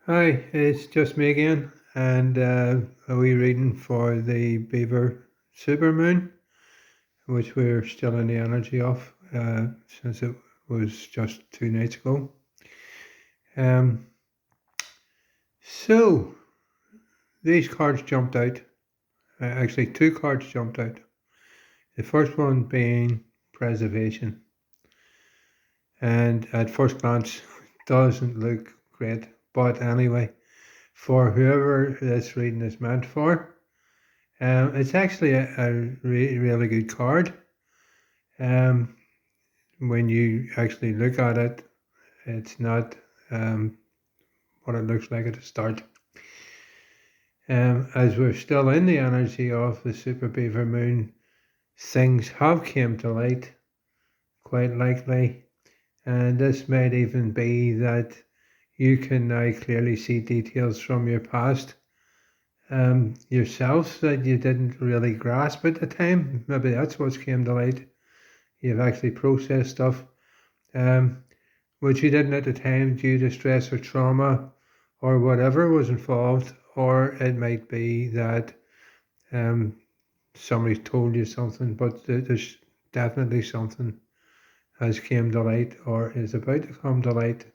Hi, it's just me again, and a wee reading for the Beaver Supermoon, which we're still in the energy of since it was just 2 nights ago. Um, so, these cards jumped out. Actually, two cards jumped out. The first one being Preservation, and at first glance, doesn't look great, but anyway, for whoever this reading is meant for. It's actually a really good card. Um, when you actually look at it, it's not um, what it looks like at the start. As we're still in the energy of the Super Beaver Moon, things have came to light, quite likely, and this might even be that you can now clearly see details from your past yourself that you didn't really grasp at the time. Maybe that's what's came to light. You've actually processed stuff um, which you didn't at the time due to stress or trauma or whatever was involved, or it might be that um, somebody told you something, but there's definitely something has came to light or is about to come to light.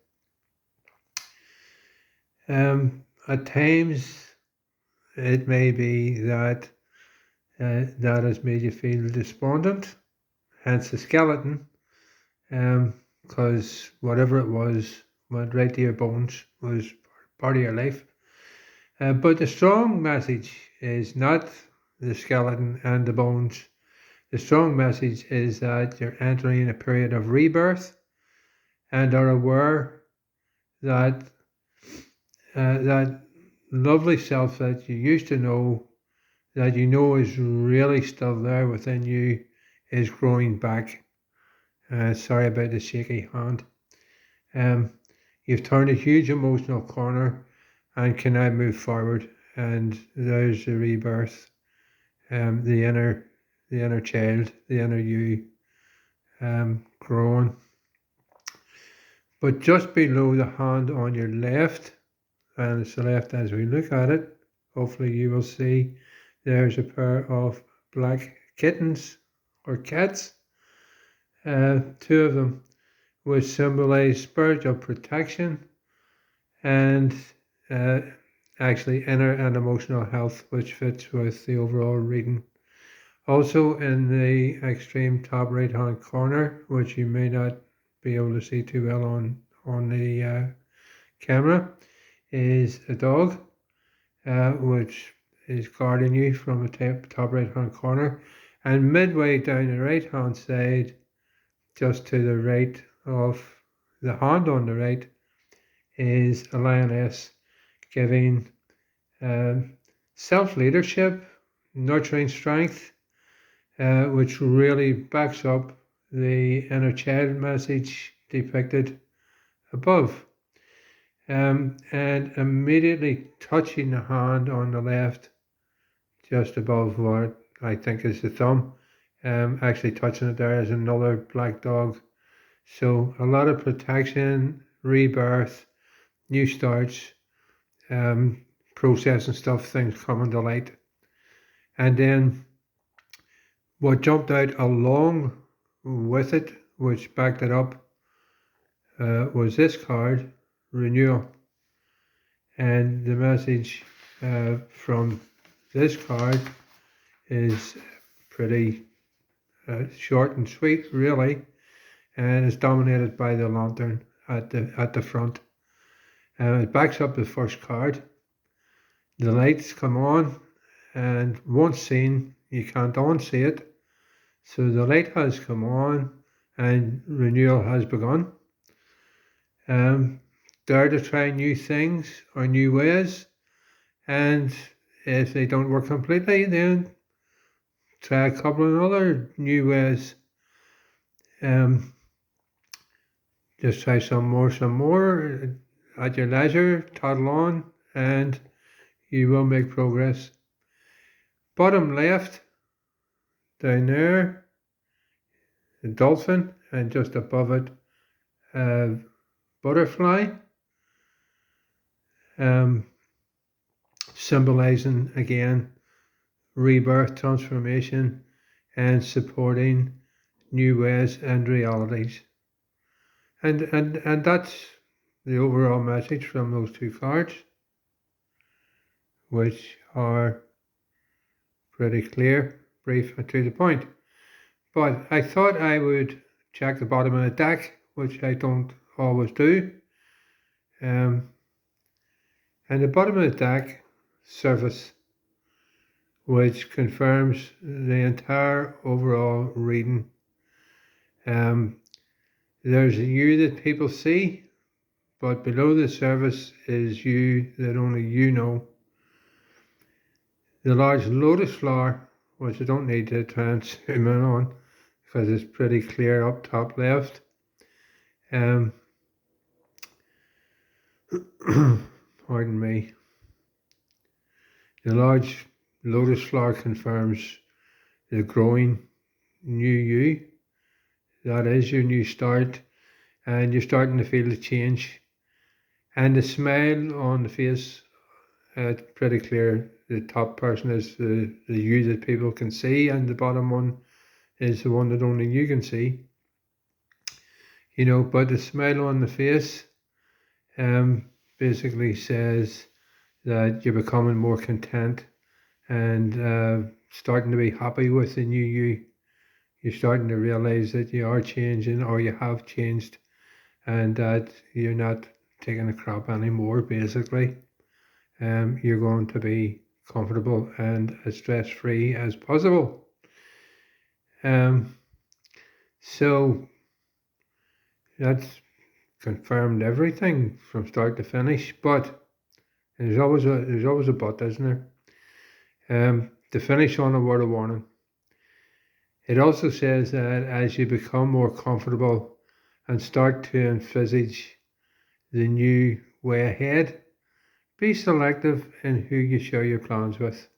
At times, it may be that that has made you feel despondent, hence the skeleton, because whatever it was went right to your bones, was part of your life. But the strong message is not the skeleton and the bones. The strong message is that you're entering a period of rebirth and are aware that that lovely self that you used to know, that you know is really still there within you, is growing back. Sorry about the shaky hand. Um, you've turned a huge emotional corner and can now move forward. And there's the rebirth, the inner child, the inner you, growing. But just below the hand on your left, and it's the left as we look at it, hopefully you will see there's a pair of black kittens or cats, two of them, which symbolize spiritual protection and uh, actually inner and emotional health, which fits with the overall reading. Also in the extreme top right hand corner, which you may not be able to see too well on the camera, is a dog which is guarding you from the top right hand corner. And midway down the right hand side, just to the right of the hand on the right, is a lioness giving self leadership, nurturing strength, which really backs up the inner child message depicted above. And immediately touching the hand on the left, just above what I think is the thumb, actually touching it there is another black dog. So a lot of protection, rebirth, new starts, processing stuff, things coming to light. And then what jumped out along with it, which backed it up, was this card, Renewal. And the message from this card is pretty short and sweet, really, and it's dominated by the lantern at the front. It backs up the first card. The lights come on, and once seen, you can't unsee it. So the light has come on, and renewal has begun. Dare to try new things or new ways, and if they don't work completely, then try a couple of other new ways. Um, just try some more at your leisure, toddle on, and you will make progress. Bottom left, down there, a dolphin, and just above it, a butterfly. symbolizing again rebirth, transformation, and supporting new ways and realities. And that's the overall message from those two cards, which are pretty clear, brief, and to the point. But I thought I would check the bottom of the deck, which I don't always do. And the bottom of the deck surface, which confirms the entire overall reading. There's a you that people see, but below the surface is you that only you know. The large lotus flower, which I don't need to try and zoom in on because it's pretty clear up top left. Pardon me. The large lotus flower confirms the growing new you. That is your new start, and you're starting to feel the change. And the smile on the face, it's pretty clear. The top person is the you that people can see, and the bottom one is the one that only you can see. You know, but the smile on the face basically says that you're becoming more content and starting to be happy with the new you. You're starting to realize that you are changing, or you have changed, and that you're not taking a crap anymore, basically. You're going to be comfortable and as stress-free as possible. So that's confirmed everything from start to finish, but there's always a but, isn't there? To finish on a word of warning. It also says that as you become more comfortable and start to envisage the new way ahead, be selective in who you share your plans with.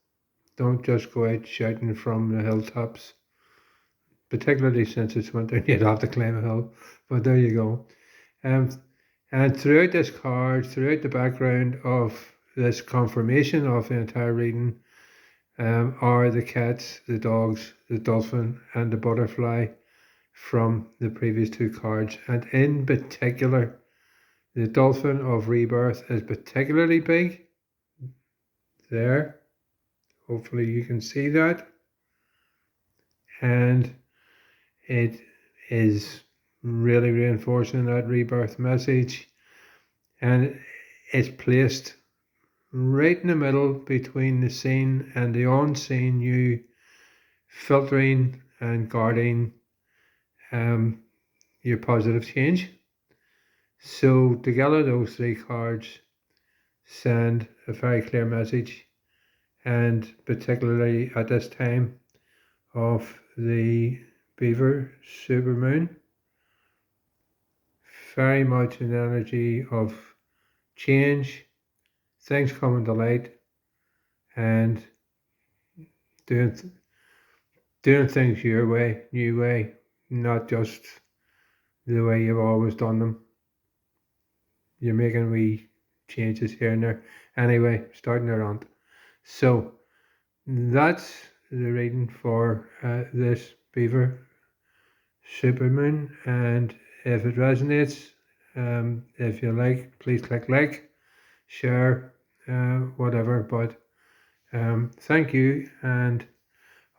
Don't just go out shouting from the hilltops, particularly since it's winter and you'd have to climb a hill, but there you go. And throughout this card, throughout the background of this confirmation of the entire reading, are the cats, the dogs, the dolphin, and the butterfly from the previous two cards. And in particular, the dolphin of rebirth is particularly big. There. Hopefully you can see that. And it is really reinforcing that rebirth message. And it's placed right in the middle between the seen and the unseen you, filtering and guarding your positive change. So together those three cards send a very clear message, and particularly at this time of the Beaver supermoon, very much an energy of change, things coming to light, and doing things your way, new way, not just the way you've always done them. You're making wee changes here and there. Anyway, starting around. So that's the reading for this Beaver supermoon, and if it resonates, if you like, please click like, share, whatever. But thank you, and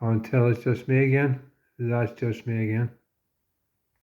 until it's just me again, that's just me again.